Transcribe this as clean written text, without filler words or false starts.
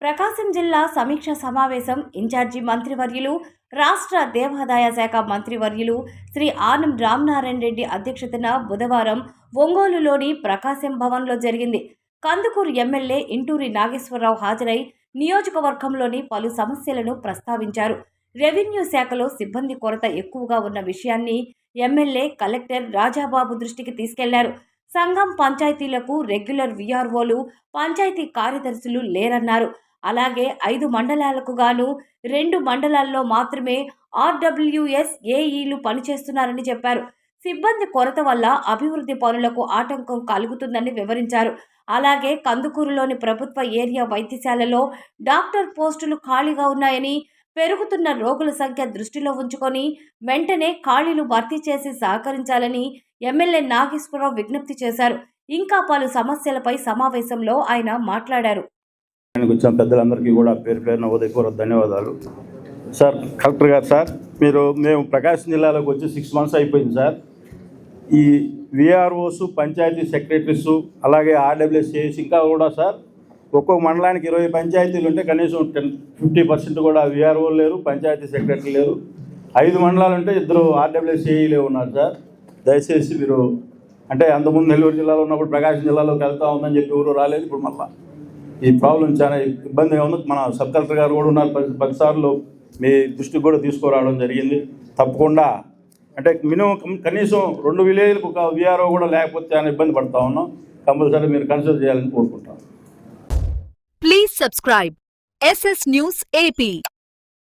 ప్రకాశం జిల్లా సమీక్ష సమావేశం ఇన్ఛార్జి మంత్రివర్యులు రాష్ట్ర దేవాదాయ శాఖ మంత్రివర్యులు శ్రీ ఆనం రామనారాయణ రెడ్డి అధ్యక్షతన బుధవారం ఒంగోలులోని ప్రకాశం భవన్లో జరిగింది. కందుకూరు ఎమ్మెల్యే ఇంటూరి నాగేశ్వరరావు హాజరై నియోజకవర్గంలోని పలు సమస్యలను ప్రస్తావించారు. రెవెన్యూ శాఖలో సిబ్బంది కొరత ఎక్కువగా ఉన్న విషయాన్ని ఎమ్మెల్యే కలెక్టర్ రాజాబాబు దృష్టికి తీసుకెళ్లారు. సంఘం పంచాయతీలకు రెగ్యులర్ విఆర్ఓలు, పంచాయతీ కార్యదర్శులు లేరన్నారు. అలాగే 5 మండలాలకు గాను 2 మండలాల్లో మాత్రమే ఆర్డబ్ల్యూఎస్ ఏఈలు పనిచేస్తున్నారని చెప్పారు. సిబ్బంది కొరత వల్ల అభివృద్ధి పనులకు ఆటంకం కలుగుతుందని వివరించారు. అలాగే కందుకూరులోని ప్రభుత్వ ఏరియా వైద్యశాలలో డాక్టర్ పోస్టులు ఖాళీగా ఉన్నాయని, పెరుగుతున్న రోగుల సంఖ్య దృష్టిలో ఉంచుకొని వెంటనే ఖాళీలు భర్తీ చేసి సహకరించాలని ఎమ్మెల్యే నాగేశ్వరరావు విజ్ఞప్తి చేశారు. ఇంకా పలు సమస్యలపై సమావేశంలో ఆయన మాట్లాడారు. వచ్చిన పెద్దలందరికీ కూడా పేరు పేరున ఉదయపూర్వక ధన్యవాదాలు. సార్ కలెక్టర్ గారు, సార్ మేము ప్రకాశం జిల్లాలోకి వచ్చి 6 months అయిపోయింది సార్. ఈ విఆర్ఓస్, పంచాయతీ సెక్రటరీస్, అలాగే ఆర్డబ్ల్యూఎస్ ఇంకా కూడా సార్ ఒక్కొక్క మండలానికి 20 పంచాయతీలు ఉంటే కనీసం 50% కూడా విఆర్ఓలు లేరు, పంచాయతీ సెక్రటరీ లేరు. 5 మండలాలు ఉంటే 2 ఆర్డబ్ల్యూఎస్ఏఈలే ఉన్నారు సార్. దయచేసి మీరు అంటే అంతకుముందు నెల్లూరు జిల్లాలో ఉన్నప్పుడు ప్రకాశం జిల్లాలోకి వెళ్తా ఉందని చెప్పి ఎవరు రాలేదు. ఇప్పుడు మళ్ళీ ఈ ప్రాబ్లం చాలా ఇబ్బందిగా ఉంది. మన సబ్ కలెక్టర్ గారు కూడా ఉన్నారు, 10 సార్లు మీ దృష్టికి కూడా తీసుకురావడం జరిగింది. తప్పకుండా అంటే మినిమం కనీసం 2 విలేజ్లకు ఒక విఆర్ఓ కూడా లేకపోతే చాలా ఇబ్బంది పడతా ఉన్నాం. కంపల్సరీ మీరు కన్సిడర్ చేయాలని కోరుకుంటాం. Please subscribe SS News AP.